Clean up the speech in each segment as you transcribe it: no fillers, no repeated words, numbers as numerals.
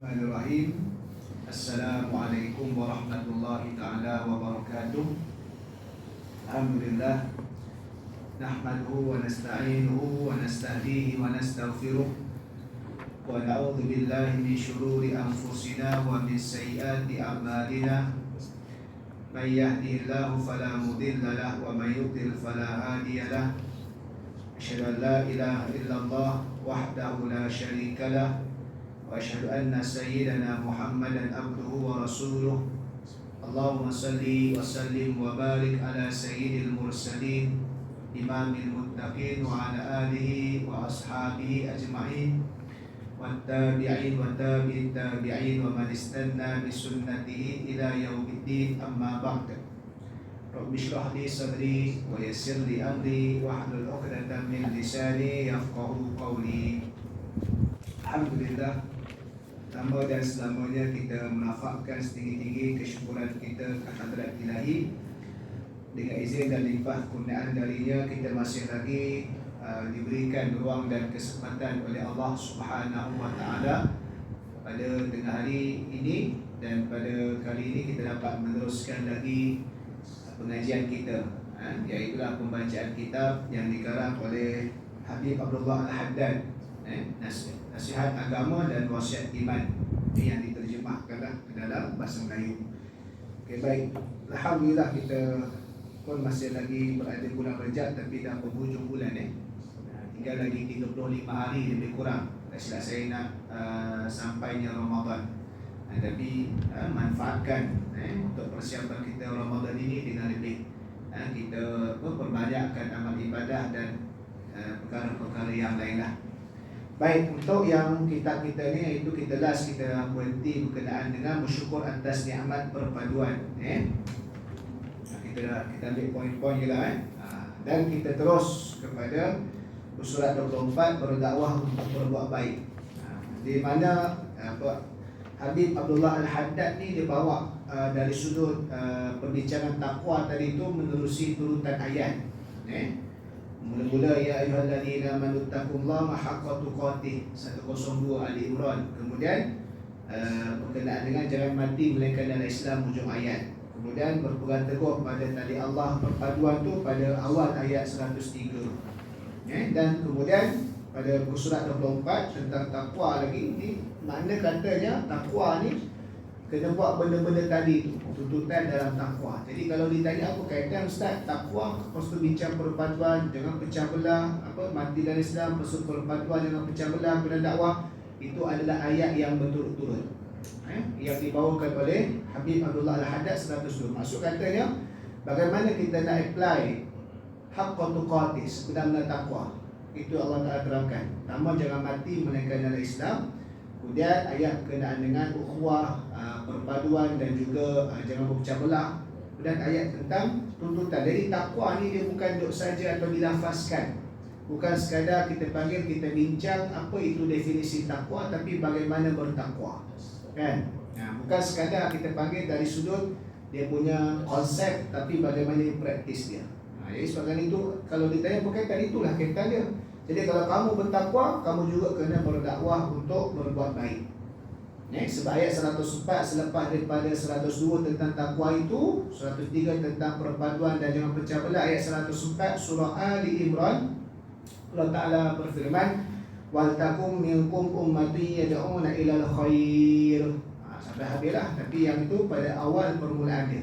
Bismillahirrahmanirrahim. Assalamualaikum warahmatullahi ta'ala wabarakatuh. Alhamdulillah. Nahmaduhu wa nasta'inuhu wa nastahdihi wa nastaghfiruh. Wa na'udhu billahi min syururi anfusina wa min sayyiati a'malina. Man yahdihillahu fala mudilla lahu wa man yudlil fala hadiya lahu. Asyhadu an la ilaha illallah wahdahu la syarika lahu. وأشهد أن سيدنا محمدا عبده ورسوله. اللهم صل وسلم وبارك على سيد المرسلين إمام المتقين وعلى آله وأصحابه أجمعين والتابعين وتابع التابعين ومن استنى بسنته إلى يوم الدين. أما بعد. رب اشرح لي صدري ويسر لي أمري واحلل عقدة من لساني يفقهوا قولي. Alhamdulillah, pertama dan selamanya kita menafakkan setinggi-tinggi kesyukuran kita ke hadrat Ilahi. Dengan izin dan limpah kurniaan darinya, kita masih lagi diberikan ruang dan kesempatan oleh Allah Subhanahu wa Ta'ala pada tengah hari ini, dan pada kali ini kita dapat meneruskan lagi pengajian kita, iaitulah pembacaan kitab yang dikarang oleh Habib Abdullah Al-Haddad, Nasihat Agama dan Wasiat Iman, ini yang diterjemahkanlah ke dalam bahasa Melayu. Okay, baik. Alhamdulillah, kita pun masih lagi berada bulan Rajab, tapi dah penghujung bulan tinggal lagi 35 hari lebih kurang. Tak silap saya nak sampainya Ramadan. Tapi manfaatkan untuk persiapan kita Ramadan ini dengan lebih kita perbanyakkan amal ibadah dan perkara-perkara yang lainlah. Baik, untuk yang kitab kita ni, iaitu kita berhenti berkenaan dengan bersyukur atas nikmat perpaduan. Kita ambil poin-poin je lah. Dan kita terus kepada surat 24, berdakwah untuk berbuat baik. Di mana Habib Abdullah Al-Haddad ni dia bawa dari sudut perbincangan takwa tadi itu menerusi turutan ayat. Mula-mula ya ayyuhalladzina amanu taqullaha haqqa tuqatih 102 Ali Imran. Kemudian berkenaan dengan jangan mati melainkan dalam Islam, hujung ayat. Kemudian berpegang teguh pada tali Allah perpaduan tu pada awal ayat 103. Dan kemudian pada surat 24 tentang takwa lagi. Ini makna katanya takwa ni kena buat benda-benda tadi tu, tuntutan dalam takwa. Jadi kalau ditanya apa kaitan Ustaz takwa, lepas tu bincang perpaduan, jangan pecah belah, mati dalam Islam, lepas tu perpaduan, jangan pecah belah, kena dakwah, itu adalah ayat yang berturut-turut yang dibawakan oleh Habib Abdullah Al-Haddad 102. Maksud katanya bagaimana kita nak apply haqqa tuqatih, sebenarnya takwa. Itu Allah Ta'ala terangkan. Pertama, jangan mati melainkan dalam Islam. Kemudian ayat berkenaan dengan ukhuwah, perpaduan dan juga jangan berpecah belah. Kemudian ayat tentang tuntutan. Jadi takwa ni dia bukan duduk saja atau dilafazkan. Bukan sekadar kita panggil, kita bincang apa itu definisi takwa, tapi bagaimana bertakwa. Kan? Bukan sekadar kita panggil dari sudut dia punya konsep, tapi bagaimana praktis dia. Jadi sebagainya itu, kalau ditanya berkaitan, itulah kaitan dia. Jadi kalau kamu bertakwa, kamu juga kena berdakwah untuk berbuat baik. Sebab ayat 104 selepas daripada 102 tentang takwa itu, 103 tentang perpaduan dan jangan pecah belah. Ayat 104 surah Ali Imran, Allah Ta'ala berfirman, wal takum minkum ummati yad'una ilal khair. Sampai habislah, tapi yang itu pada awal permulaan dia.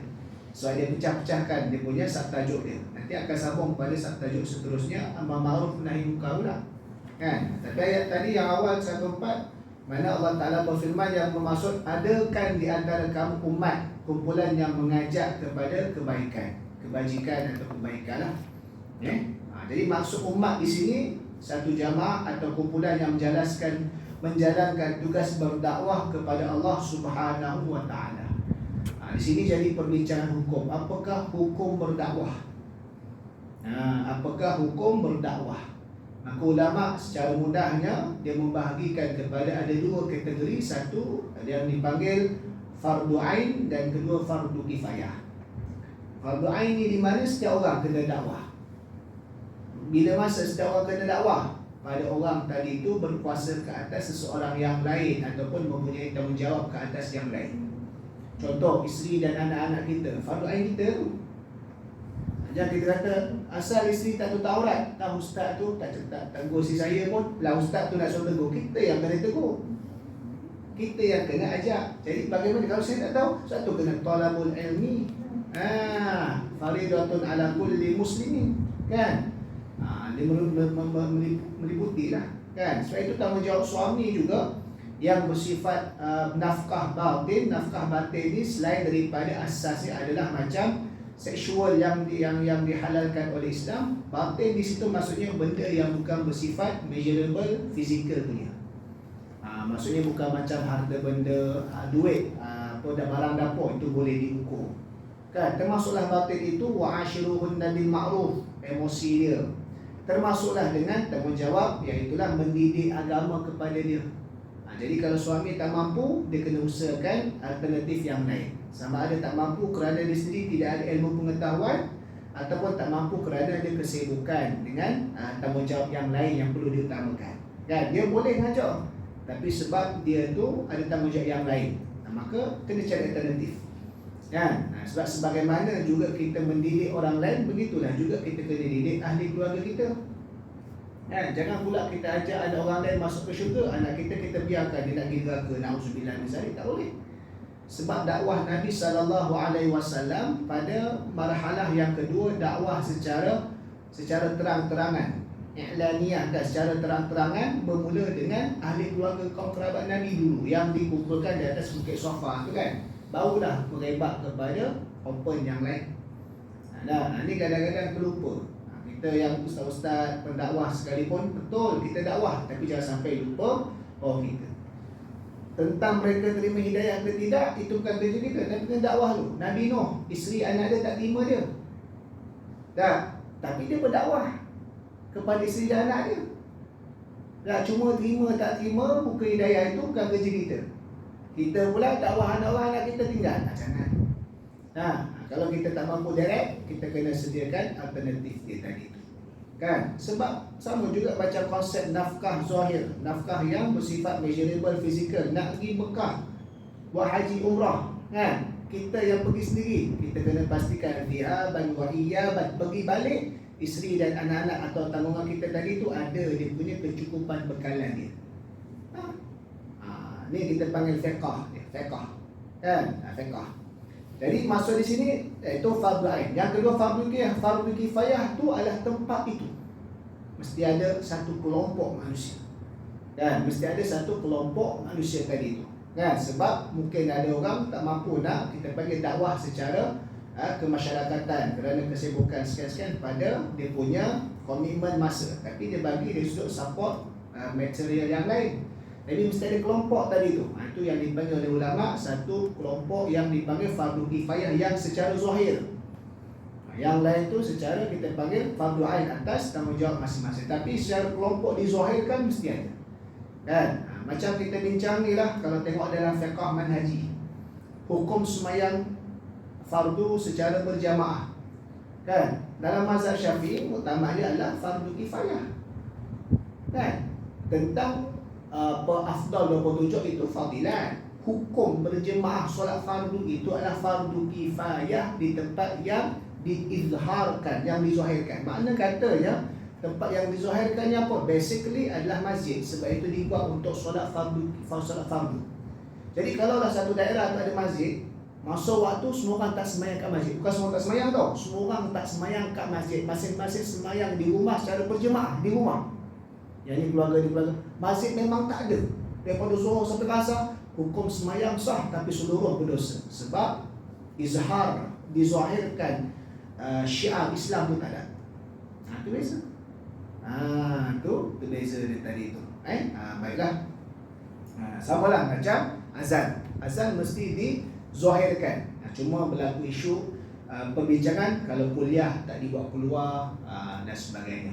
So dia pecah-pecahkan dia punya subtajuk dia. Nanti akan sambung pada subtajuk seterusnya, amar ma'ruf nahi munkar lah. Kan? Tapi ayat tadi yang awal 104, mana Allah Ta'ala berfirman yang bermaksud adakan di antara kamu umat kumpulan yang mengajak kepada kebaikan, kebajikan atau kebaikan lah. Jadi maksud umat di sini satu jamaah atau kumpulan yang menjalankan tugas berdakwah kepada Allah Subhanahu wa Ta'ala. Di sini jadi perbincangan hukum. Apakah hukum berdakwah? Apakah hukum berdakwah? Maka ulama secara mudahnya dia membahagikan kepada ada dua kategori. Satu yang dipanggil fardu ain dan kedua fardu kifayah. Fardu ain ni di mana setiap orang kena dakwah. Bila masa setiap orang kena dakwah? pada orang tadi itu berkuasa ke atas seseorang yang lain ataupun mempunyai tanggungjawab ke atas yang lain. Contoh, isteri dan anak-anak kita, fardu ain kita tu. Jangan kita kata asal isteri tak tutup aurat, tak ustaz tu tak tegur si saya pun, lah ustaz tu nak suruh tegur, kita yang kena tegur. Kita yang kena ajak. Jadi bagaimana kalau saya tak tahu? Satu kena talabul ilmi. Faridatun ala kulli muslimin. Kan? Dia meliputi lah. Kan? Sebab itu tanggungjawab suami juga yang bersifat nafkah batin. Nafkah batin ni selain daripada asasnya adalah macam seksual yang dihalalkan oleh Islam. Batin di situ maksudnya benda yang bukan bersifat measurable, physical punya. Maksudnya bukan macam harta benda, duit, barang dapur itu boleh diukur. Kan? Termasuklah batin itu wa'ashiruhunna bil ma'ruf, emosi dia. Termasuklah dengan tanggungjawab, iaitulah mendidik agama kepada dia. Jadi kalau suami tak mampu, dia kena usahakan alternatif yang lain. Sama ada tak mampu kerana dia sendiri tidak ada ilmu pengetahuan, ataupun tak mampu kerana dia kesibukan dengan tanggungjawab yang lain yang perlu diutamakan. Kan? Dia boleh ngajar, tapi sebab dia tu ada tanggungjawab yang lain, maka kena cari alternatif. Kan? Sebab sebagaimana juga kita mendidik orang lain, begitulah juga kita kena didik ahli keluarga kita. Kan? Jangan pula kita ajak ada orang lain masuk ke syurga, anak kita biarkan dia nak pergi neraka, na'udzubillah min zalik, tak boleh. Sebab dakwah Nabi SAW pada marhalah yang kedua, dakwah secara terang-terangan, i'laniyah, dan secara terang-terangan bermula dengan ahli keluarga kaum kerabat Nabi dulu yang dikumpulkan di atas bukit Safa tu kan. Barulah merebak kepada open yang lain. Ini kadang-kadang terlupa. Kita yang ustaz-ustaz pendakwah sekalipun, betul kita dakwah, tapi jangan sampai lupa kita. Tentang mereka terima hidayah ke tidak, itu bukan kerja kita, tapi kena dakwah dulu. Nabi Nuh, isteri anak dia tak terima dia. Tapi dia berdakwah kepada isteri dan anak dia. Cuma terima tak terima, bukan hidayah, itu bukan kerja kita. Kita pula dakwah anak-anak kita tinggal. Jangan. Kalau kita tak mampu direct, kita kena sediakan alternatif dia tadi tu. Kan? Sebab sama juga macam konsep nafkah zahir, nafkah yang bersifat measurable, physical. Nak pergi Mekah, buat haji umrah, kan? Kita yang pergi sendiri, kita kena pastikan bagi wa'iyabat, pergi balik, isteri dan anak-anak atau tanggungan kita tadi tu ada dia punya kecukupan bekalan dia. Ni kita panggil fiqah, kan? Fiqah. Jadi maksud di sini itu fardu ain. Yang kedua fardu kifayah. Fardu kifayah tu adalah tempat itu mesti ada satu kelompok manusia. Kan? Mesti ada satu kelompok manusia tadi itu. Kan? Sebab mungkin ada orang tak mampu nak kita panggil dakwah secara kemasyarakatan kerana kesibukan sekian-sekian pada dia punya komitmen masa. Tapi dia bagi dari sudut support material yang lain. Jadi mesti ada kelompok tadi tu. Itu yang dipanggil oleh ulama satu kelompok yang dipanggil fardu kifayah yang secara zahir. Yang lain tu secara kita panggil fardu ain atas tanggungjawab masing-masing. Tapi secara kelompok dizahirkan mesti ada. Kan? Macam kita bincang ni lah, kalau tengok dalam fiqh manhaji, hukum semayang fardu secara berjamaah. Kan? Dalam mazhab Syafi'i muktamadnya adalah fardu kifayah. Kan? Tentang afdal 27 itu fadilan. Hukum berjemaah solat fardu itu adalah fardu kifayah di tempat yang diizharkan, yang dizahirkan. Makna katanya tempat yang dizahirkannya apa? Basically adalah masjid. Sebab itu dibuat untuk solat fardu. Jadi kalau lah satu daerah tu ada masjid, masa waktu semua orang tak semayang kat masjid. Bukan semua tak semayang tau, semua orang tak semayang kat masjid. Masing-masing semayang di rumah secara berjemaah di rumah. Yang ini keluarga di keluarga. Masjid memang tak ada. Daripada zuhur sampai asar, hukum semayang sah tapi seluruh berdosa. Sebab izhar, dizahirkan syiar Islam tu tak ada. Itu beza. Itu beza dia tadi tu. Baiklah. Samalah macam azan. Azan mesti dizahirkan. Cuma berlaku isu perbincangan kalau kuliah tak dibuat keluar dan sebagainya.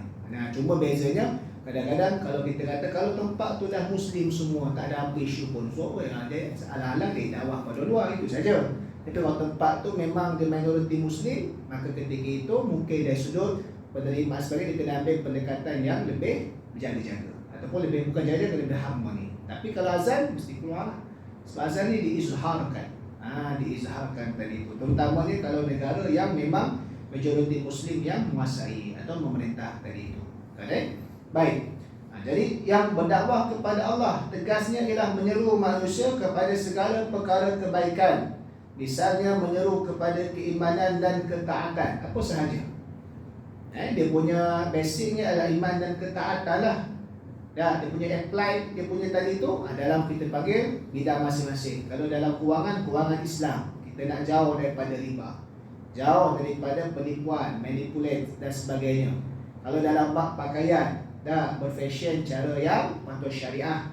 Cuma bezanya kadang-kadang kalau kita kata kalau tempat tu dah Muslim semua, tak ada apa isu pun, so dia ala-ala dia dakwah pada luar, itu saja. Tapi kalau tempat tu memang dia minoriti Muslim, maka ketika itu mungkin dari sudut penerimaan sebagainya dia kena ambil pendekatan yang lebih berjaga-jaga. Ataupun lebih bukan jaga, lebih harmoni. Tapi kalau azan mesti keluar lah. Sebab azan ni diizharkan. Diizharkan tadi itu. Terutamanya kalau negara yang memang majoriti Muslim yang menguasai atau memerintah tadi itu. Correct? Baik. Jadi yang berdakwah kepada Allah tegasnya ialah menyeru manusia kepada segala perkara kebaikan. Misalnya menyeru kepada keimanan dan ketaatan. Apa sahaja. Dia punya basicnya adalah iman dan ketaatan lah. Dia punya apply, dia punya tadi tu dalam kita panggil bidang masing-masing. Kalau dalam kewangan Islam, kita nak jauh daripada riba, jauh daripada penipuan, manipulate dan sebagainya. Kalau dalam bab pakaian, dah berfashion cara yang patut syariah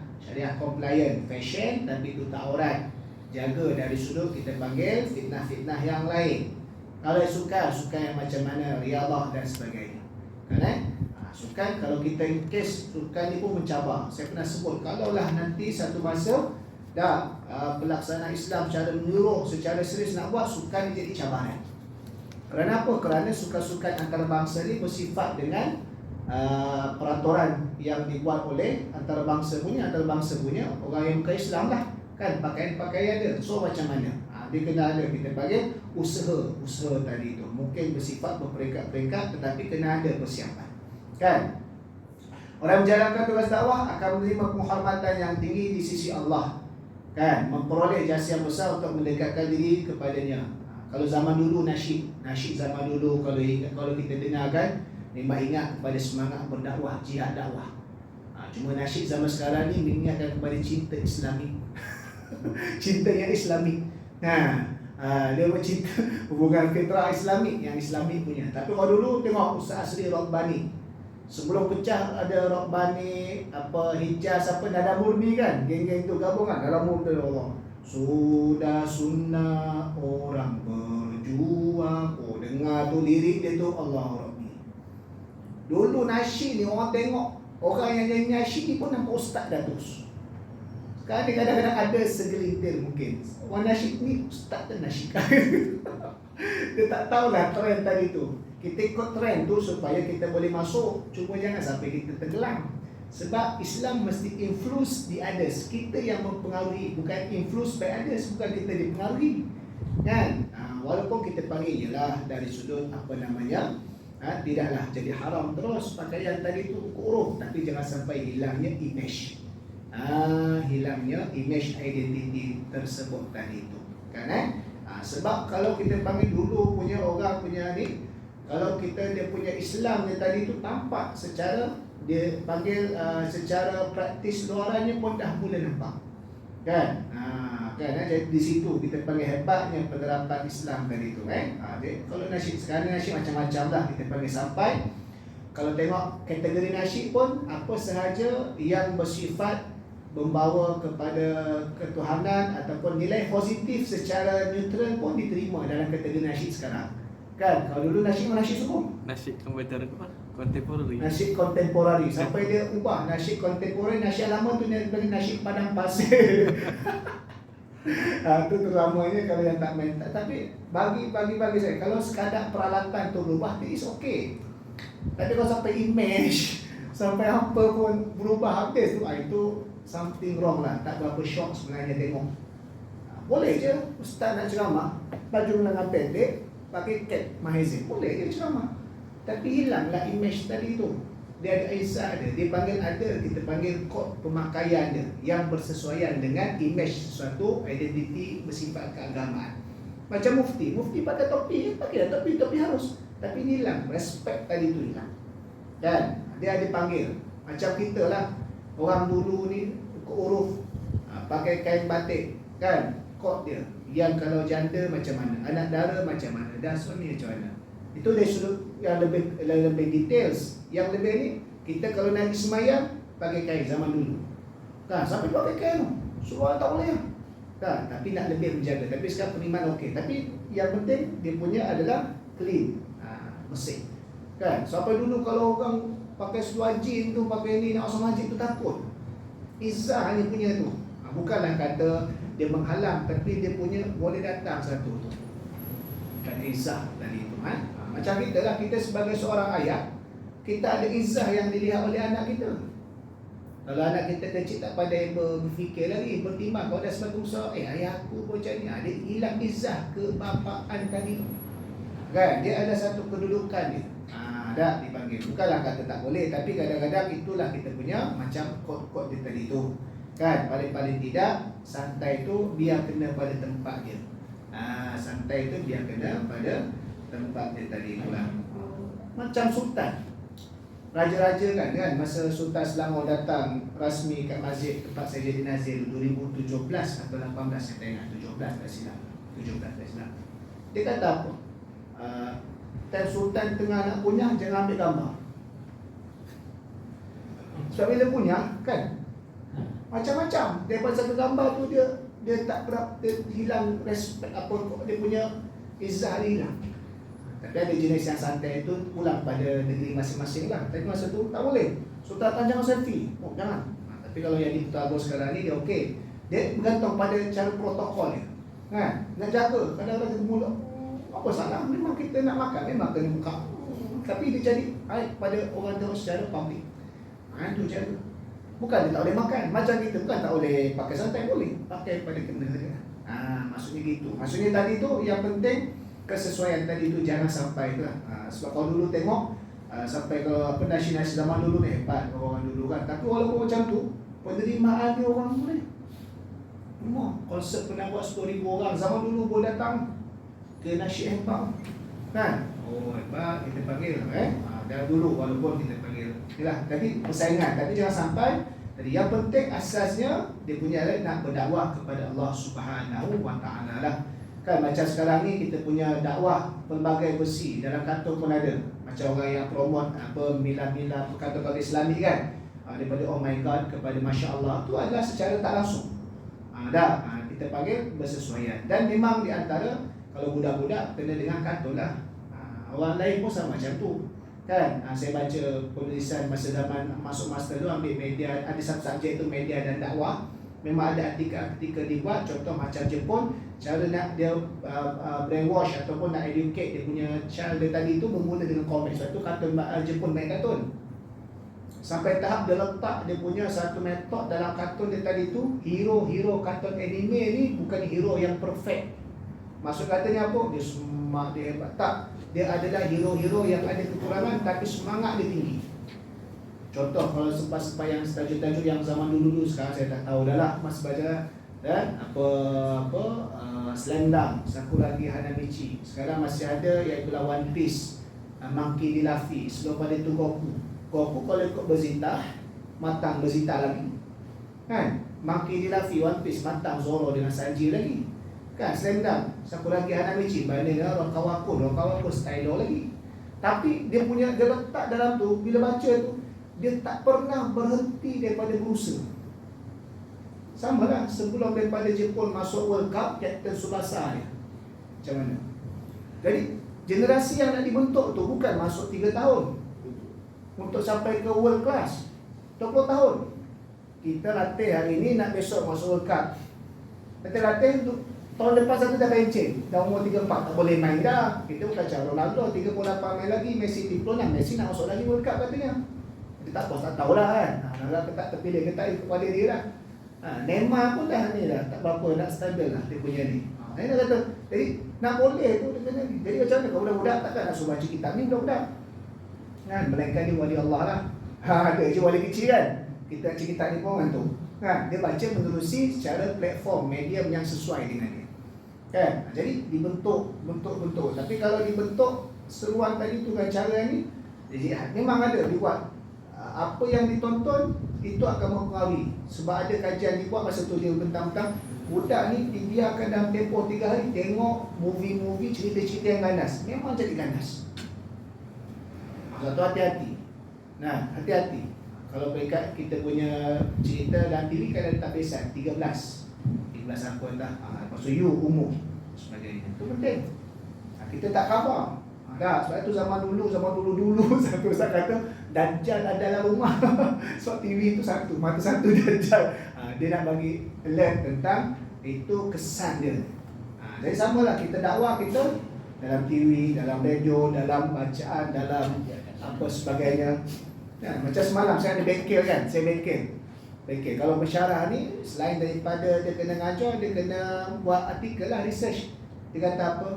compliant, fashion tapi itu tak aurat. Jaga dari sudut kita panggil fitnah-fitnah yang lain. Kalau sukan yang macam mana, riyadhah dan sebagainya. Kan sukan, kalau kita kes sukan ni pun mencabar. Saya pernah sebut, kalaulah nanti satu masa dah pelaksanaan Islam secara menyeluruh, secara serius nak buat, sukan ni jadi cabaran. Kerana apa? Kerana sukan-sukan antarabangsa ni bersifat dengan peraturan yang dibuat oleh antarabangsa punya orang yang bukan Islam lah. Kan pakaian-pakaian dia. So macam mana? Dia kena ada, kita panggil usaha tadi tu. Mungkin bersifat berperingkat-peringkat, tetapi kena ada persiapan. Kan? Orang menjalankan tugas dakwah akan menerima penghormatan yang tinggi di sisi Allah. Kan? Memperoleh jasa yang besar untuk mendekatkan diri kepadanya. Kalau zaman dulu nasyid zaman dulu kalau kita dengar kan, memang ingat kepada semangat berdakwah, jihad dakwah. Cuma nasyid zaman sekarang ni mengingatkan kepada cinta Islami. Cinta yang Islami. Dia bercinta hubungan fitrah Islami yang Islami punya. Tapi kalau dulu tengok Ustaz Asri Rabbani, sebelum pecah ada Rabbani, Hijaz, Nada Murni kan, geng-geng tu gabungan dalam murni Allah. Sudah sunnah orang berjuang. Dengar tu lirik dia tu Allah Rabbi. Dulu nasyid ni orang tengok, orang yang nyanyi nasyid ni pun nampak ustaz dah terus. Sekarang ni kadang-kadang ada segelintir mungkin orang nasyid ni ustaz dan nasyid. Dia tak tahulah trend tadi tu. Kita ikut trend tu supaya kita boleh masuk. Cuma jangan sampai kita tenggelam. Sebab Islam mesti influence the others. Kita yang mempengaruhi, bukan influence by others, bukan kita dipengaruhi. Kan? Walaupun kita panggil ialah dari sudut tidaklah jadi haram terus pakaian tadi tu huruf, tapi jangan sampai hilangnya image. Hilangnya image identity tersebut tadi tu. Kan? Sebab kalau kita panggil dulu punya orang punya ni, kalau dia punya Islam dia tadi tu tampak secara dia panggil secara praktis luarannya pun dah mula nampak. Kan? Jadi di situ kita panggil hebatnya penerapan Islam tadi tu kalau nasyid sekarang nasyid macam-macam lah kita panggil sampai. Kalau tengok kategori nasyid pun apa sahaja yang bersifat membawa kepada ketuhanan ataupun nilai positif secara neutral pun diterima dalam kategori nasyid sekarang. Kan? Kalau dulu nasyid suku. Nasyid kontemporari. Nasyid kontemporari. Sampai dia ubah nasyid kontemporari, nasyid lama tu dia bagi nasyid padang pasir. Itu teramanya kalau yang tak main. Tapi bagi saya, kalau sekadar peralatan tu berubah, it's okay. Tapi kalau sampai image, sampai apa pun berubah habis tu, itu something wrong lah. Tak berapa shock sebenarnya tengok. Boleh je ustaz nak ceramah, baju lengan pendek, pakai cap mahizim, boleh je ceramah. Tapi hilanglah image tadi tu. Dia ada izah dia panggil ada, kita panggil kod pemakaian dia yang bersesuaian dengan image sesuatu, identiti bersifat keagamaan. Macam mufti pakai topi, pakai topi harus. Tapi ni hilang, respect tadi tu hilang. Dan dia dipanggil macam kita lah. Orang dulu ni huruf pakai kain batik kan, kod dia. Yang kalau janda macam mana, anak dara macam mana, dan suami macam mana. Itu dari sudut yang lebih details. Yang lebih ni, kita kalau nak semayang pakai kain zaman dulu. Kan, sampai pakai kain tu. Suruh tak boleh. Kan, tapi nak lebih menjaga. Tapi sekarang penerimaan okey. Tapi yang penting dia punya adalah clean, bersih. Kan, sampai dulu kalau orang pakai seluar jin tu, pakai ni nak masuk masjid tu takut. Izzah hanya punya tu. Bukanlah kata dia menghalang, tapi dia punya boleh datang satu tu. Kan izzah tadi tu. Macam kita lah, kita sebagai seorang ayah, kita ada izzah yang dilihat oleh anak kita. Kalau anak kita kecil tak pandai berfikir lagi, bertimbang, kalau dah sebagai usaha, ayah aku pun macam ni, dia hilang izah kebapaan tadi. Kan, dia ada satu kedudukan dia. Dah dipanggil. Bukanlah kata tak boleh, tapi kadang-kadang itulah kita punya macam kod-kod dia tadi tu. Kan, paling-paling tidak santai tu biar kena pada tempat dia. Santai tu biar kena pada tempat dia tadi pula. Macam sultan. Raja-raja kan masa Sultan Selangor datang rasmi kat masjid tempat saya jadi nazir 2017 atau 18 saya tak ingat, 17 tak silap. 17 tak silap. Dia kata apa? Time Sultan tengah nak punya, jangan ambil gambar. Sebab bila punya kan macam-macam. Daripada satu gambar tu dia tak berapa, dia hilang respect apa dia punya izah dia hilang. Tapi ada jenis yang santai itu pulang pada negeri masing-masing lah. Tapi masa tu tak boleh. Sultan datang jangan selfie. Jangan. Tapi kalau yang di Putera Agong sekarang ni dia okey. Dia bergantung pada cara protokol dia. Kan? Nak jaga. Kadang-kadang kita mulut. Apa salah? Memang kita nak makan, memang kena buka. Tapi dia jadi aib pada orang tu secara public. Itu jaga. Bukan dia tak boleh makan. Macam kita bukan tak boleh pakai santai, boleh. Pakai pada kena dia. Maksudnya gitu. Maksudnya tadi tu yang penting kesesuaian tadi tu jangan sampai tu lah. Sebab kalau dulu tengok sampai ke nasi-nasi zaman dulu ni hebat orang dulu kan. Tapi walaupun macam tu penerimaan dia orang boleh. Konsert pernah buat 10,000 orang zaman dulu boleh datang ke nasyid hebat kan. Hebat kita panggil dah dulu walaupun kita panggil yalah. Tadi persaingan tapi jangan sampai. Jadi yang penting asasnya dia punya nak berdakwah kepada Allah Subhanahu wa taala lah. Kan macam sekarang ni kita punya dakwah pelbagai besi dalam kantor pun ada. Macam orang yang promote mila-mila kantor-kantor Islami kan. Daripada oh my god kepada Masya Allah tu adalah secara tak langsung. Kita panggil bersesuaian. Dan memang di antara kalau budak-budak kena dengan kantor lah. Orang lain pun sama macam tu. Kan, saya baca penulisan masa zaman masuk master tu ambil media, ada satu subjek tu media dan dakwah. Memang ada artikel dibuat, contoh macam Jepun, cara nak dia brainwash ataupun nak educate dia punya child dia tadi tu bermula dengan komik. Sebab tu kartun Jepun main kartun. Sampai tahap dia letak dia punya satu metod dalam kartun dia tadi tu, hero-hero kartun anime ni bukan hero yang perfect. Maksud katanya apa? Dia semak, dia hebat. Tak, dia adalah hero-hero yang ada kekurangan tapi semangat dia tinggi. Contoh kalau sempat-sempat yang tajuk-tajuk yang zaman dulu sekarang saya tak tahu dah lah mas baca dan Slendang, Sakuragi Hanamichi. Sekarang masih ada iaitu One Piece, Monkey D. Luffy. Sebelum pada itu Goku kalau ikut Bezita matang Bezita lagi. Kan? Monkey D. Luffy, One Piece matang Zoro dengan Sanji lagi. Kan? Slendang, Sakuragi Hanamichi banding dengan Rokawaku Stylo lagi. Tapi dia letak dalam tu bila baca tu dia tak pernah berhenti daripada berusaha. Sama lah sebelum daripada Jepun masuk World Cup, Captain Tsubasa dia macam mana. Jadi generasi yang nak dibentuk tu bukan masuk 3 tahun untuk sampai ke world class 20 tahun. Kita latih hari ni nak besok masuk World Cup. Kita latih untuk tahun depan satu dah pencen. Dah umur 34 tak boleh main dah. Kita bukan macam Ronaldo 38 main lagi, Messi 36. Messi nak masuk lagi World Cup katanya. Dia tak bos tak tahulah kan. Kalau tak terpilih ke tak ikut pada dia lah. Neymar pun dah ni dah tak berapa nak stabil lah dia punya ni. Dia kata jadi nak boleh tu dia kena ni. Jadi macam mana kalau budak-budak takkan nak suruh baca kitab ni budak-budak. Kan melainkan dia wali Allah lah. Ada je wali kecil kan. Kita baca kitab ni pun kan tu. Kan dia baca menerusi secara platform medium yang sesuai dengan dia. Kan? Jadi dibentuk. Tapi kalau dibentuk seruan tadi tu dengan cara ni jadi memang ada dibuat. Apa yang ditonton itu akan mempengaruhi. Sebab ada kajian dibuat masa tu dia bentang-bentang budak ni dibiarkan dalam tempoh 3 hari tengok movie-movie cerita-cerita yang ganas. Memang jadi ganas. Satu hati-hati. Nah, hati-hati. Kalau peringkat kita punya cerita dan TV kan ada tapisan 13 apa dah. Lepas tu you umur sebagainya. Itu penting. Kita tak khabar. Sebab itu zaman dulu satu Ustaz kata Dajjal ada dalam rumah. Sebab TV itu satu, mata satu Dajjal. Dia nak bagi alert tentang itu kesan dia. Jadi samalah kita dakwah kita dalam TV, dalam radio, dalam bacaan, dalam apa sebagainya. Macam semalam saya ada bengkel kan, saya bengkel. Okey, kalau pensyarah ni selain daripada dia kena ngajar, dia kena buat artikel lah, research. Dia kata apa?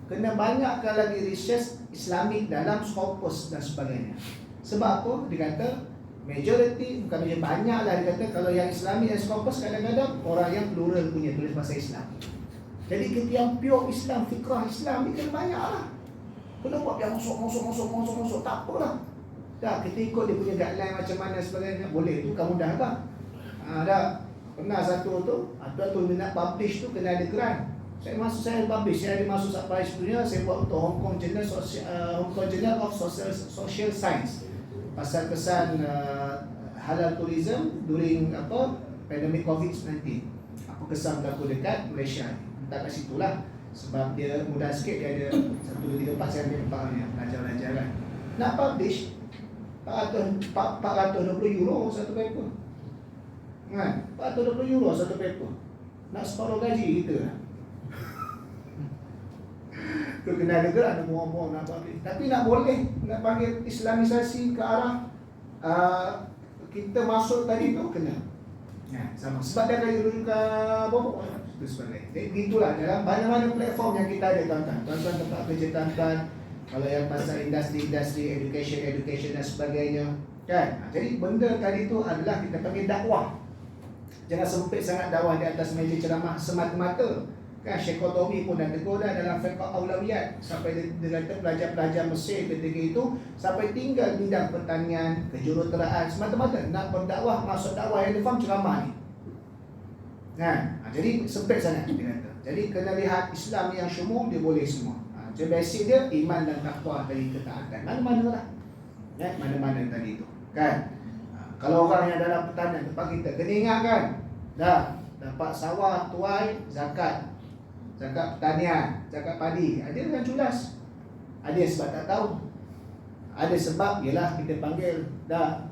Kena banyakkan lagi research Islamik dalam Scopus dan sebagainya. Sebab apa? Dia kata majority, bukan majority, banyak lah. Dia kata kalau yang Islamik dan Scopus kadang-kadang orang yang plural punya tulis bahasa Islam. Jadi kita yang pure Islam, fikrah Islam ni kena banyak lah. Kena buat yang masuk, tak apalah. Dah, kita ikut dia punya guideline macam mana sebagainya. Boleh tu, kamu dah tak? Dah, pernah satu tu, tu nak publish tu kena ada grant. Saya publish, saya ada masuk sampai punya, saya buat untuk Hong Kong Journal of Social Science. Pasal kesan halal tourism during pandemic COVID-19. Apa kesan berlaku dekat Malaysia ni. Tak kat situ lah. Sebab dia mudah sikit, dia ada 1, 2, 3, 4 saya ambil 4 ni pelajar-pelajar kan. Nak publish 420 euro satu paper. Kan? 420 euro satu paper. Nak separuh gaji kita lah. Tu kena ada gerak, ada buang-buang nak publish. Tapi nak boleh, nak panggil Islamisasi ke arah kita masuk tadi tu kena. Sama. Sebab dia akan rujukan bobok itu sebagainya. Jadi begitulah dalam mana-mana platform yang kita ada tuan-tuan. Tuan-tuan tempat kerja tuan-tuan, kalau yang pasal industri, education dan sebagainya, kan? Jadi benda tadi tu adalah kita panggil dakwah. Jangan sempit sangat dakwah di atas meja ceramah semata-mata. Kan Syekh Qurtubi pun dah tegur dah dalam fiqh aulawiyat, sampai dia kata pelajar-pelajar Mesir ketika itu sampai tinggal bidang pertanian, kejuruteraan semata-mata nak berdakwah, masuk dakwah yang dia faham ceramah ni. Kan? Jadi sempit sangat dia kata. Jadi kena lihat Islam yang syumul, dia boleh semua. Jadi basic dia iman dan takwa dari ketaatan. Mana-mana lah. Ya, mana-mana tadi tu. Kan? Kalau orang yang dalam pertanian tempat kita kena ingat kan, dah dapat sawah tuai zakat. Zakat pertanian, zakat padi. Ada yang jelas. Ada sebab tak tahu. Ada sebab ialah kita panggil dah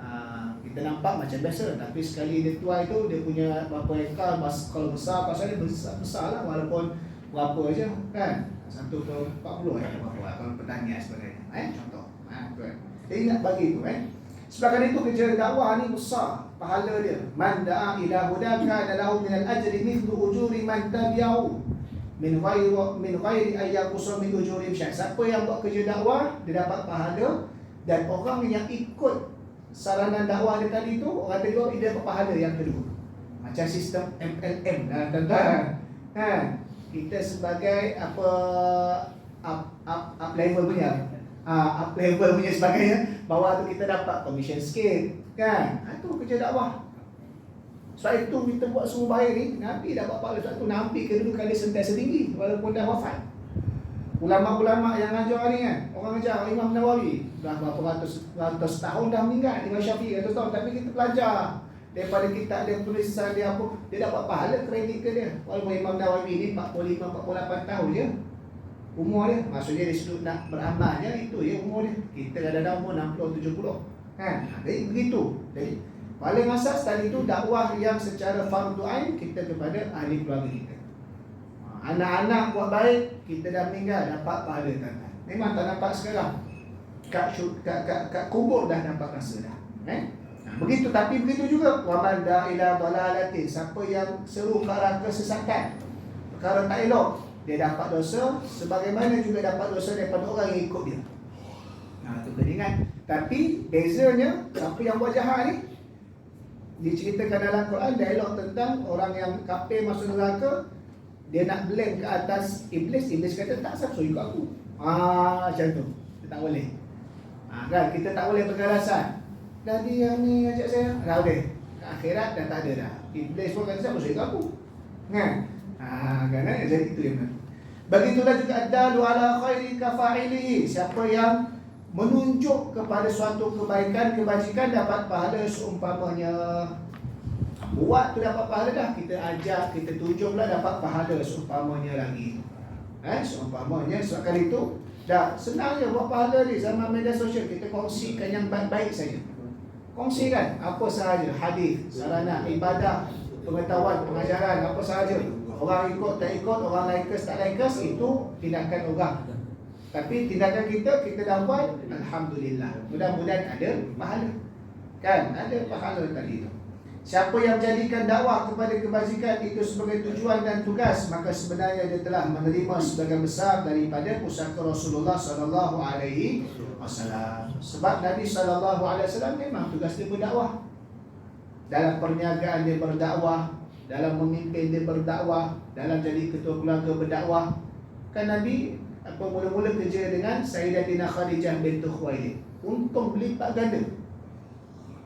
kita nampak macam biasa, tapi sekali dia tuai tu dia punya berapa ekar, kalau besar pasal dia besar lah, walaupun berapa aja kan. 1 ke 40 berapa kalau pertanian sebagainya. Contoh. Jadi nak bagi tu Sebab itu kerja dakwah ni besar pahala dia. Man da'a ila hudaka lahu minal ajri mithlu ujuri man tabi'ahu min ghairi ayyaqusa min ujurihim syai'. Siapa yang buat kerja dakwah dia dapat pahala, dan orang yang ikut saranan dakwah dia tadi tu, orang kedua dia dapat pahala yang kedua. Macam sistem MLM tuan-tuan. Kan? Kita sebagai up level punya up level punya sebagainya, bawah tu kita dapat commission sikit. Kan? Itu kerja dakwah. Sebab itu kita buat semua baik ni, Nabi dapat pahala. Sebab tu Nabi kedudukan dia sentiasa tinggi walaupun dah wafat. Ulama-ulama yang ngajar ni kan, orang ngajar Imam Nawawi dah berapa ratus tahun dah meninggal, Imam Syafi'i ratus tahun, tapi kita belajar daripada kitab dia, tulisan dia apa, dia dapat pahala kredit ke dia. Walaupun Imam Nawawi ni 45-48 tahun je umur dia, maksudnya dia sudut nak beramal je, itu je umur dia. Kita kadang-kadang umur 60-70 kan. Jadi begitu. Jadi paling asas tadi itu dakwah yang secara fardu ain kita kepada ahli keluarga kita. Anak-anak buat baik, kita dah meninggal dapat pahala tuan-tuan. Memang tak nampak sekarang. Kat kubur dah nampak rasa dah. Begitu, tapi begitu juga waman da ila dalalatin, siapa yang seru ke arah kesesatan, perkara tak elok, dia dapat dosa sebagaimana juga dapat dosa daripada orang yang ikut dia. Itu kena ingat. Tapi bezanya siapa yang buat jahat ni, diceritakan dalam Quran dialog tentang orang yang kafir masuk neraka, dia nak blame ke atas iblis. Iblis kata tak siapa suruh ikut aku. Macam tu. Kita tak boleh. Kan kita tak boleh beralasan. Dah dia ni ajak saya. Dah boleh. Ke akhirat dah tak ada dah. Iblis pun kata siapa suruh ikut aku. Kan? Kan jadi itu yang begitulah juga adalu ala khairi kafa'ilihi. Siapa yang menunjuk kepada suatu kebaikan, kebajikan dapat pahala seumpamanya. Buat tu dapat pahala dah, kita ajak, kita tunjuklah dapat pahala seumpamanya lagi. Seumpamanya, sebab itu dah senang je buat pahala ni. Zaman media sosial kita kongsikan yang baik-baik saja. Kongsikan apa sahaja, hadis, sarana, ibadah, pengetahuan, pengajaran, apa sahaja. Orang ikut tak ikut, orang likes tak likes, itu tindakan orang. Tapi tindakan kita dah buat, alhamdulillah. Mudah-mudahan ada pahala. Kan? Ada pahala tadi tu. Siapa yang menjadikan dakwah kepada kebajikan itu sebagai tujuan dan tugas, maka sebenarnya dia telah menerima sebagian besar daripada pusaka Rasulullah sallallahu alaihi wasallam. Sebab Nabi sallallahu alaihi wasallam memang tugas dia berdakwah. Dalam perniagaan dia berdakwah, dalam memimpin dia berdakwah, dalam jadi ketua keluarga berdakwah. Kan Nabi mula-mula kerja dengan Sayyidatina Khadijah binti Khuwailid. Untung berlipat ganda.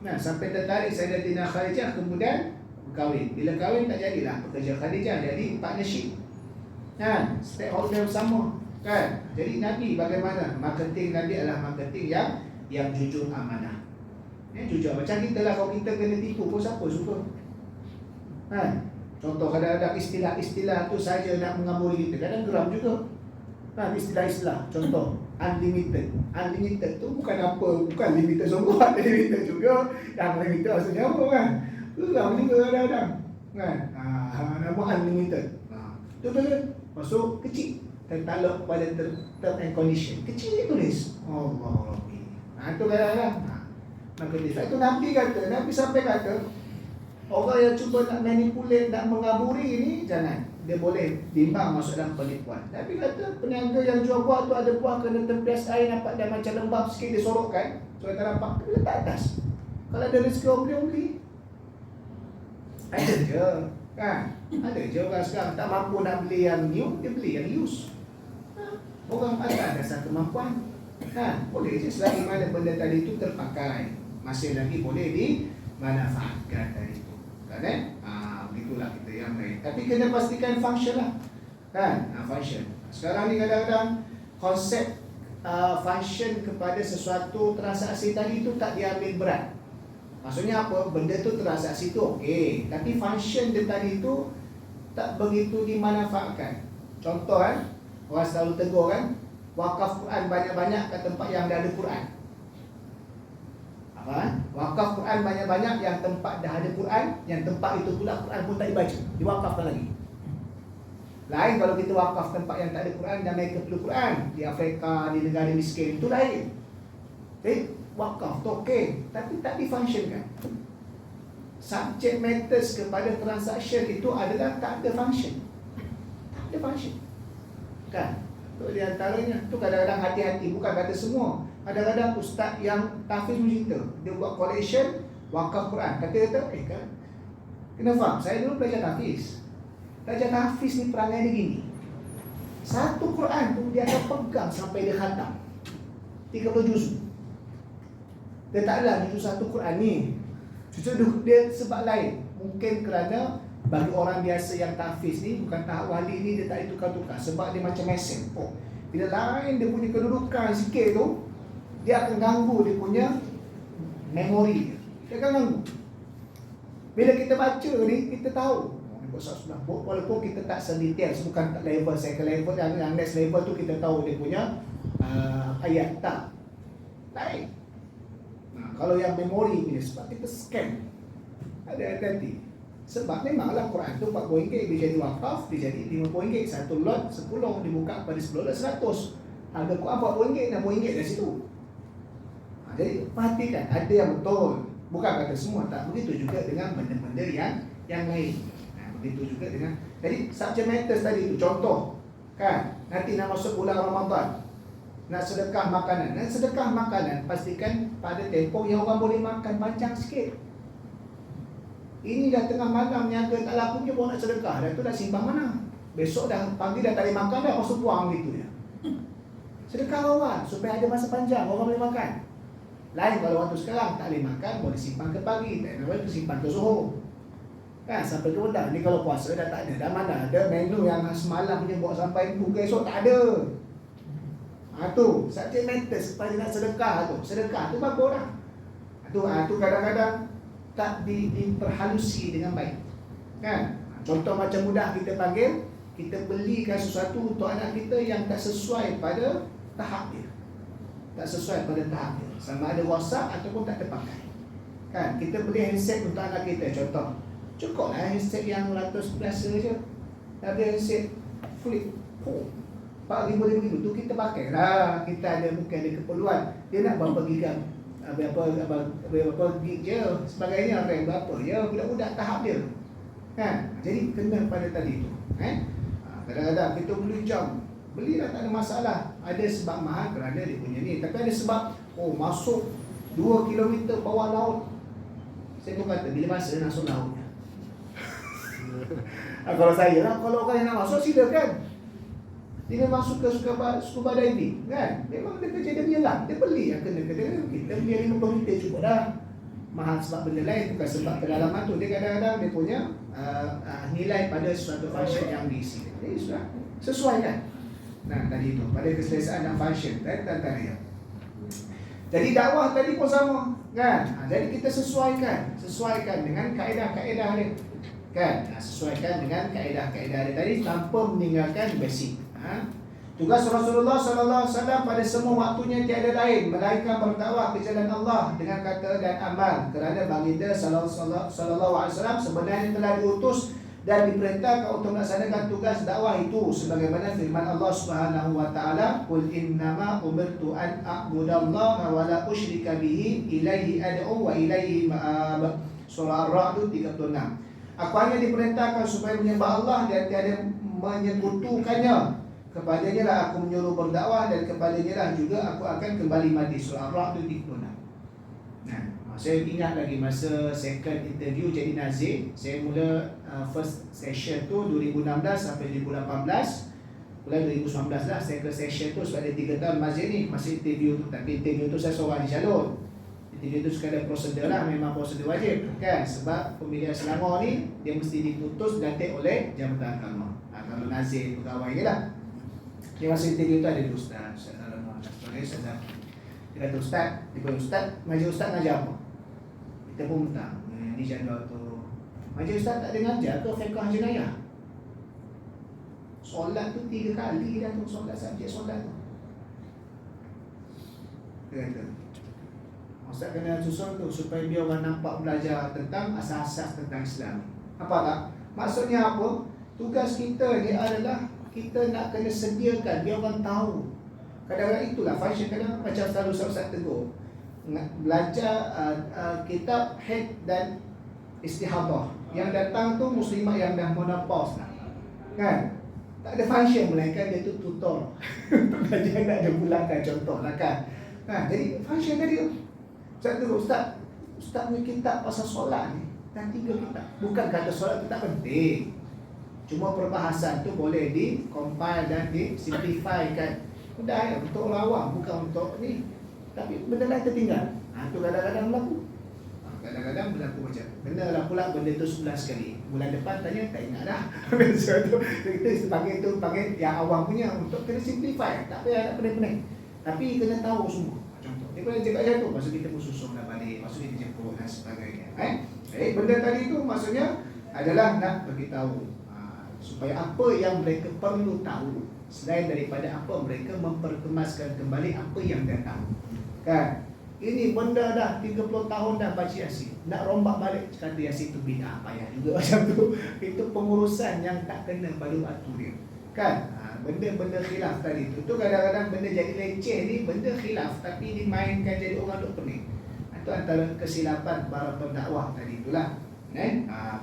Nah, sampai tertarik Sayyidatina Khadijah, kemudian berkahwin. Bila kahwin tak jadilah pekerja Khadijah, jadi partnership. Kan, stakeholder sama. Kan, jadi Nabi bagaimana? Marketing Nabi adalah marketing yang jujur amanah. Jujur macam kita lah, kalau kita kena tipu pun siapa suka? Kan, contoh kadang-kadang istilah-istilah tu saja nak mengaburi kita, kadang geram juga. Kan, istilah-istilah, contoh unlimited. Unlimited tu bukan apa, bukan limited sungguh, ada limited juga. Yang limited maksudnya apa kan? Geram juga kadang-kadang. Kan, nama unlimited. Tu betul. Masuk kecil, tertaluk pada term and condition. Kecil dia tulis. Allah Rabbi. Tu kadang-kadang. Maka itu Nabi kata, Nabi sampai kata, orang yang cuba nak manipulate, nak mengaburi ini, jangan. Dia boleh bimbang masuk dalam penipuan. Nabi kata, peniaga yang jual buah tu ada buah kena tempias air, nampak dia macam lembab sikit, dia sorokkan. So, kita nampak, dia letak atas. Kalau ada rezeki orang beli. Ada je. Kan? Ada je orang sekarang tak mampu nak beli yang new, dia beli yang used. Orang ada dasar kemampuan. Kan? Boleh je selagi mana benda tadi itu terpakai. Masih lagi boleh dimanfaatkan dari itu. Kan begitulah kita yang lain. Tapi kena pastikan function lah. Kan? Function. Sekarang ni kadang-kadang konsep function kepada sesuatu transaksi tadi itu tak diambil berat. Maksudnya apa? Benda tu transaksi tu okey, tapi function dia tadi tu tak begitu dimanfaatkan. Contoh kan, orang selalu tegur kan, wakaf Quran banyak-banyak kat tempat yang dah ada Quran. Wakaf Quran banyak-banyak yang tempat dah ada Quran, yang tempat itu pula Quran pun tak dibaca, diwakafkan lagi. Lain kalau kita wakaf tempat yang tak ada Quran dan mereka perlu Quran, di Afrika, di negara miskin, itu lain. Jadi wakaf tu okey, tapi tak difunctionkan. Subject matters kepada transaction itu adalah tak ada function. Tak ada function. Kan? Itu di antaranya. Tu kadang-kadang hati-hati, bukan kata semua. Kadang-kadang ustaz yang tahfiz cerita, dia buat collection wakaf Quran. Kata-kata, kan, kena faham, saya dulu belajar tahfiz. Belajar tahfiz ni perangai dia gini. Satu Quran tu dia akan pegang sampai dia khatam 30 juz. Dia taklah juz satu Quran ni. Justru dia sebab lain. Mungkin kerana bagi orang biasa yang tahfiz ni, bukan tahap wali ni, dia tak ditukar-tukar. Sebab dia macam mesin. Bila lain dia punya kedudukan sikit tu, dia akan ganggu dia punya memori. Dia akan ganggu. Bila kita baca ni, kita tahu. Walaupun kita tak sedetail, bukan tak level, second level, yang next level tu kita tahu dia punya ayat tak. Lain. Kalau yang memori ni, sebab kita scan, ada hati-hati. Sebab memanglah Quran tu RM40, dia jadi wakaf, dia jadi RM50. Satu lot 10, dibuka pada 10 lot 100. Harga Quran RM40, RM60 dari situ. Jadi perhatikan, ada yang betul. Bukan kata semua, tak begitu juga dengan benda-benda yang lain. Begitu juga dengan, jadi subject matters tadi itu. Contoh, kan, nanti nak masuk bulan Ramadan, nak sedekah makanan. Dan sedekah makanan, pastikan pada tempoh yang orang boleh makan panjang sikit. Ini dah tengah malam, niaga tak laku je, bawa nak sedekah. Dah tu dah simpan mana? Besok dah pagi dah tak boleh makan dah, masuk buang gitu ya. Sedekah awal, supaya ada masa panjang, orang boleh makan. Lain kalau waktu sekarang, tak boleh makan, boleh simpan ke pagi, tak boleh simpan ke zuhur. Kan, sampai ke petang. Ni kalau puasa dah tak ada. Dah mana ada menu yang semalam punya bawa sampai ke esok, tak ada. Tu subject matters kepada nak sedekah tu. Sedekah tu bagus lah. Tu kadang-kadang tak diperhalusi dengan baik. Kan? Contoh macam mudah kita panggil, kita belikan sesuatu untuk anak kita yang tak sesuai pada tahap dia. Tak sesuai pada tahap dia. Sama ada rosak ataupun tak terpakai. Kan? Kita beli handset untuk anak kita, contoh. Cukup lah handset yang ratus biasa je. Tapi handset flip phone 4,000 tu kita pakai lah. Kita ada, mungkin ada keperluan. Dia nak berapa giga berapa gig je sebagainya, rank berapa ya, budak-budak tahap dia kan. Jadi kena pada tadi tu kadang-kadang kita beli jam, belilah tak ada masalah, ada sebab mahal kerana dia punya ni, tapi ada sebab masuk 2 km bawah laut. Saya pun kata bila masa nak masuk lautnya. Kalau saya lah, kalau orang yang nak masuk silakan. Dia masuk ke scuba diving kan, memang dia kerja dia menyelam, dia beli yang kena kita beli 50 ringgit cukup dah. Mahal sebab benda lain, bukan sebab kedalaman tu. Dia kadang-kadang dia punya nilai pada suatu function yang diisi. Jadi sudah sesuai kan. Nah tadi tu pada keselesaan dan function tentang dia. Jadi dakwah tadi pun sama kan. Jadi kita sesuaikan dengan kaedah-kaedah dia kan. Sesuaikan dengan kaedah-kaedah dia tadi tanpa meninggalkan basic. Tugas Rasulullah sallallahu alaihi wasallam pada semua waktunya tiada lain melainkan berdakwah ke jalan Allah dengan kata dan amal, kerana baginda sallallahu alaihi wasallam sebenarnya telah diutus dan diperintahkan untuk melaksanakan tugas dakwah itu sebagaimana firman Allah Subhanahu wa taala, qul innama umirtu an a'budallaha wa la usyrika bihi ilaihi ad'u wa ilaihi ma'ab. Surah Ar-Ra'd 36. Aku hanya diperintahkan supaya menyembah Allah dan tiada menyekutukannya. Kepadanya lah aku menyuruh berdakwah dan kepadanya lah juga aku akan kembali mati. Surah Ar-Ra'd 36. Nah, saya ingat lagi masa second interview jadi nazir, saya mula first session tu 2016 sampai 2018. Mulai 2019 lah second session tu sebab dia 3 tahun nazir ni masih interview tu, tapi interview tu saya seorang di calon. Interview tu sekadar prosedur lah, memang prosedur wajib kan, sebab pemilihan Selangor ni dia mesti diputus dilantik oleh Jabatan Agama. Kalau nazir pegawai ni lah. Dia masa interview tu ada ustaz Alamak dan sebagainya. Dia kata ustaz, dia pun ustaz, majlis ustaz ngajar apa? Kita pun minta, ni jadual tu. Majlis ustaz tak ada ngajar ke fiqh jenayah? Solat tu 3 kali dah tu, subjek solat tu. Dia kata ustaz kena susun tu supaya dia orang nampak belajar tentang asas-asas tentang Islam. Apa tak? Maksudnya apa? Tugas kita ni adalah kita nak kena sediakan dia orang tahu. Kadang-kadang itulah function, kadang macam selalu Ustaz tegur, belajar kitab haid dan istihadah. Yang datang tu muslimah yang dah menopause lah kan, tak ada function melainkan dia tu tutor. Belajar nak ada bulatkan contoh lah kan. Jadi function tadi tu Ustaz tegur, Ustaz punya kitab pasal solat ni dah 3 kitab. Bukan kata solat tu tak penting, cuma perbahasan tu boleh di-compile dan di-simplify kan. Udah ya, untuk orang awam, bukan untuk ni. Tapi benda lain tertinggal. Tu kadang-kadang berlaku. Kadang-kadang berlaku macam benda lah pula benda tu 11 kali. Bulan depan tanya, tak ingat dah. So, kita panggil yang awam punya untuk kena simplify. Tak payah nak pening-pening. Tapi kena tahu semua. Contoh, dia kena cakap macam tu, maksud kita pun susun dah balik, maksud kita jemput dan sebagainya. Benda tadi tu maksudnya adalah nak beritahu supaya apa yang mereka perlu tahu, selain daripada apa mereka memperkemaskan kembali apa yang dah tahu kan. Ini benda dah 30 tahun dah baca Yasin, nak rombak balik kata Yasin tu bid'ah, payah juga macam tu. Itu pengurusan yang tak kena baru atur dia kan. Benda-benda khilaf tadi tu kadang-kadang benda jadi leceh ni, benda khilaf tapi dimainkan jadi orang duk pening. Itu antara kesilapan para pendakwah tadi itulah.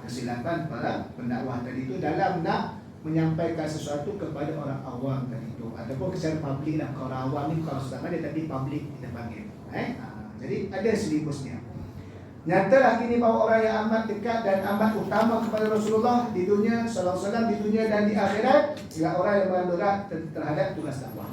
Kesilapan para pendakwah tadi itu dalam nak menyampaikan sesuatu kepada orang awam tadi itu, ataupun secara publik lah. Kalau orang awam ni kalau sudah ada, tapi publik kita panggil. Jadi ada silibusnya. Nyatalah kini bahawa orang yang amat dekat dan amat utama kepada Rasulullah di dunia sallallahu alaihi wasallam, di dunia dan di akhirat, ialah orang yang berberat terhadap tugas dakwah.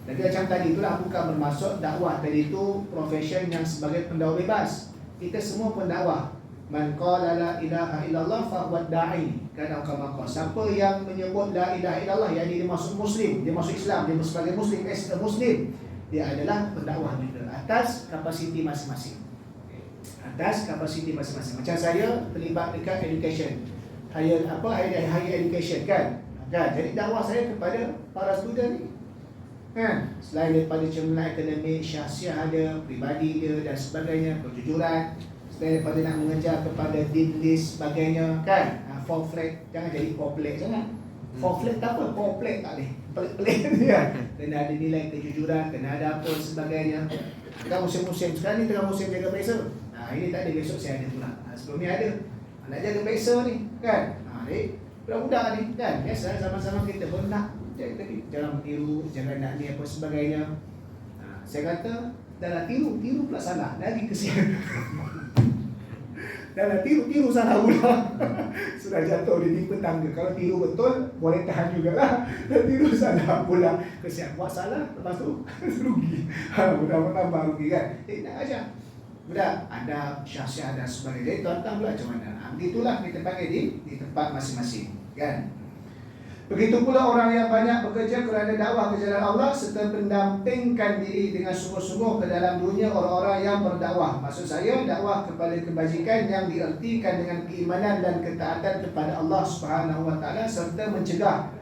Jadi macam tadi itulah, bukan bermaksud dakwah tadi itu profession yang sebagai pendakwah bebas. Kita semua pendakwah. Man qala la ilaha illallah fa huwa da'i. Kan kama qala, siapa yang menyebut la ilaha illallah, yang dia masuk muslim, dia masuk Islam, dia sebagai muslim, as a muslim, dia adalah pendakwah juga atas kapasiti masing-masing. Atas kapasiti masing-masing. Macam saya terlibat dekat education, higher education kan. Jadi dakwah saya kepada para student ni kan, selain daripada cerminan akademik, syahsiah ada, pribadi dia dan sebagainya, kejujuran, daripada nak mengejar kepada dean list sebagainya kan. Four flag, jangan jadi four flag sangat. Four flag tak apa, four flag tak boleh pelik-pelik kan. Kena ada nilai kejujuran, kena ada apa sebagainya. Tengah musim-musim sekarang ni, tengah musim jaga peksa. Ini tak ada, besok saya ada pula. Sebelum ni ada nak jaga peksa ni kan. Jadi budak-budak ni kan, biasa sama-sama kita pun nak jadi jangan tiru, jangan nak ni apa sebagainya. Saya kata dah lah tiru pula salah, lagi kesian. Dah lah tiru salah pula. Sudah jatuh di timpa tangga. Kalau tiru betul boleh tahan jugalah. Dah tiru salah pula, kesian. Buat salah lepas tu rugi. Mudah-mudahan rugi kan. Nak ajar budak ada syah-syah dan sebagainya. Jadi tuan-tuan pula macam mana? Begitulah kita panggil di tempat masing-masing kan. Begitu pula orang yang banyak bekerja kerana dakwah ke jalan Allah serta mendampingkan diri dengan sungguh-sungguh ke dalam dunia orang-orang yang berdakwah. Maksud saya dakwah kepada kebajikan yang diertikan dengan keimanan dan ketaatan kepada Allah Subhanahu Wa Taala serta mencegah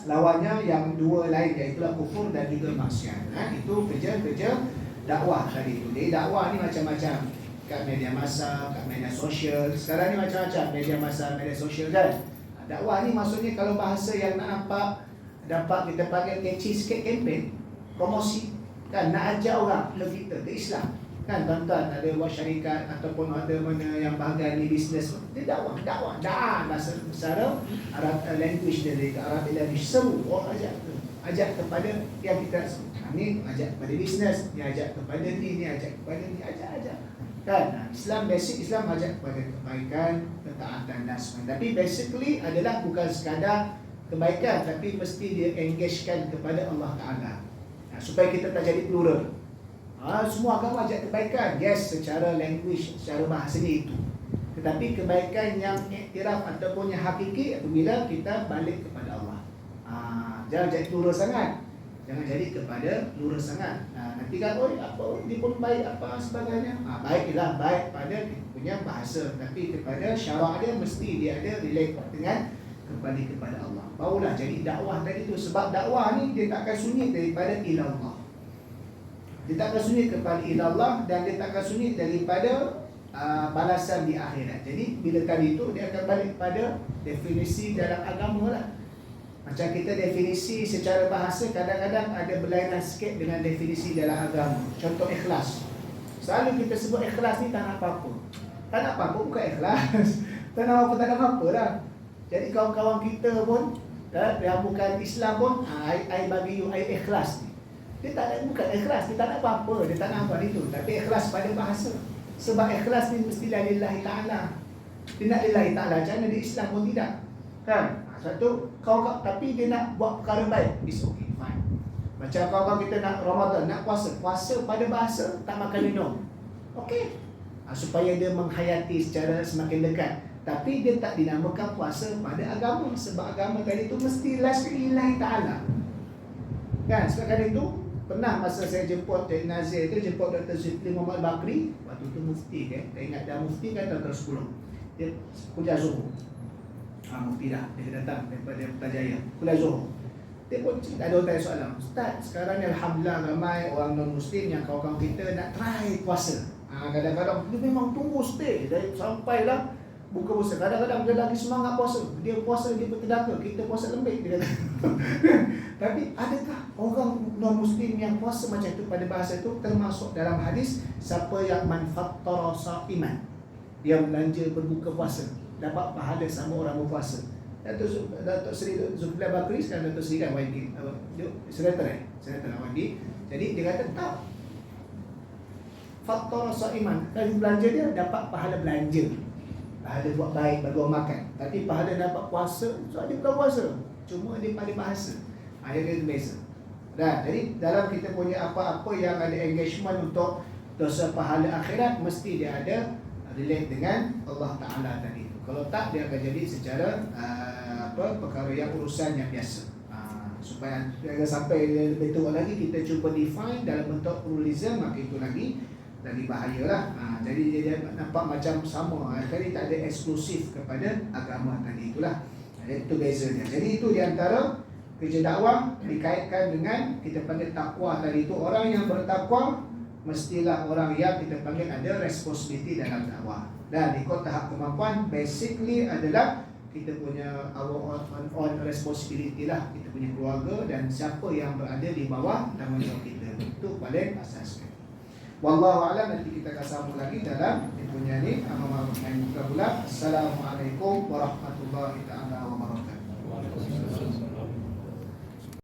lawannya yang dua lain, iaitu kufur dan juga maksiat. Itu kerja-kerja dakwah tadi itu. Jadi dakwah ni macam-macam. Kat media massa, kat media sosial. Sekarang ni macam-macam media massa, media sosial kan. Dakwah ni maksudnya kalau bahasa yang nak dapat kita panggil catchy sikit, campaign, promosi kan, nak ajak orang ke kita, ke Islam kan. Tuan-tuan ada buat syarikat ataupun ada mana yang bahagian ni bisnes, dia dakwah bahasa secara Arab language dari Arab language, seru orang ajak kepada yang kita ni, ajak kepada bisnes, ni ajak kepada ni ajak kepada ni, ajak kan. Islam basic, Islam ajak kepada kebaikan, ketaatan dan sebagainya. Tapi basically adalah bukan sekadar kebaikan, tapi mesti dia engagekan kepada Allah Ta'ala. Supaya kita tak jadi plural. Semua agama ajak kebaikan, yes, secara language, secara bahasanya itu. Tetapi kebaikan yang iktiraf ataupun yang hakiki apabila kita balik kepada Allah. Jangan jadi plural sangat. Jangan jadi kepada lurus sangat. Nanti kan, apa dia pun baik apa sebagainya. Baiklah, baik pada punya bahasa, tapi kepada syarak dia mesti dia ada relate dengan kembali kepada Allah. Barulah jadi dakwah tadi tu. Sebab dakwah ni dia takkan sunyi daripada ilallah. Dia takkan sunyi kepada ilallah dan dia takkan sunyi daripada balasan di akhirat. Jadi bila tadi tu dia akan balik pada definisi dalam agama lah. Macam kita definisi secara bahasa kadang-kadang ada berlainan sikit dengan definisi dalam agama. Contoh ikhlas. Selalu kita sebut ikhlas ni tak nak apa-apa. Tak nak apa-apa bukan ikhlas. Tak nak apa-apa, tak nak apa-apa lah. Jadi kawan-kawan kita pun yang bukan Islam pun, I bagi you, I ikhlas ni. Dia tak nak, bukan ikhlas, dia tak nak apa-apa, dia tak nak apa itu. Tapi ikhlas pada bahasa. Sebab ikhlas ni mestilah lillahi ta'ala. Dia nak lillahi ta'ala, macam mana di Islam pun tidak. Kan? Satu, tapi dia nak buat perkara baik, it's okay, fine. Macam kawan-kawan kita nak Ramadan, nak puasa pada bahasa, tak makan minum, okay. Supaya dia menghayati secara semakin dekat. Tapi dia tak dinamakan puasa pada agama. Sebab agama tadi tu mesti lillahi ta'ala. Kan, sebab itu pernah masa saya jemput Cik Nazir tu, jemput Dr. Zulkifli Muhammad Bakri. Waktu tu mufti kan, tak ingat dah mufti kan, Dr. 10. Dia kuliah Zuhur. Mufti dah, dia datang daripada Putrajaya, Kuala Johor. Dia pun ada orang tanya soalan, Ustaz, sekarang ni Alhamdulillah ramai orang non-Muslim yang kawan-kawan kita nak try puasa. Kadang-kadang dia memang tunggu stay sampailah buka puasa. Kadang-kadang dia lagi semangat puasa, dia puasa dia bertenaga, kita puasa lembik, dia kata. Tapi adakah orang non-Muslim yang puasa macam itu pada bahasa itu? Termasuk dalam hadis, siapa yang manfattara sa'iman, dia belanja berbuka puasa, dapat pahala sama orang berpuasa. Datuk Seri Zulkifli Bakri, sekarang Datuk Seri kan YB, Senator YB. Jadi dia kata tak, faktor sa'iman, kalau belanja dia dapat pahala belanja, pahala buat baik, bagi orang makan. Tapi pahala dapat puasa, so dia bukan puasa, cuma dia pada bahasa. Dia biasa. Jadi dalam kita punya apa-apa yang ada engagement untuk dosa pahala akhirat, mesti dia ada relate dengan Allah Ta'ala tadi. Kalau tak, dia akan jadi secara perkara yang urusan yang biasa. Supaya jangan sampai lebih teruk lagi kita cuba define dalam bentuk pluralism, maka itu lagi bahayalah. Jadi dia nampak macam sama, jadi tak ada eksklusif kepada agama tadi itulah. Itu bezanya. Jadi itu di antara kerja dakwah dikaitkan dengan kita panggil takwa tadi itu. Orang yang bertakwa mestilah orang yang kita panggil ada responsibility dalam dakwah. Dan ikut tahap kemampuan basically adalah kita punya our own responsibility lah, kita punya keluarga dan siapa yang berada di bawah tanggungjawab kita. Itu paling asas. Wallahu a'lam, nanti kita akan sambung lagi dalam punya ni. Assalamualaikum warahmatullahi taala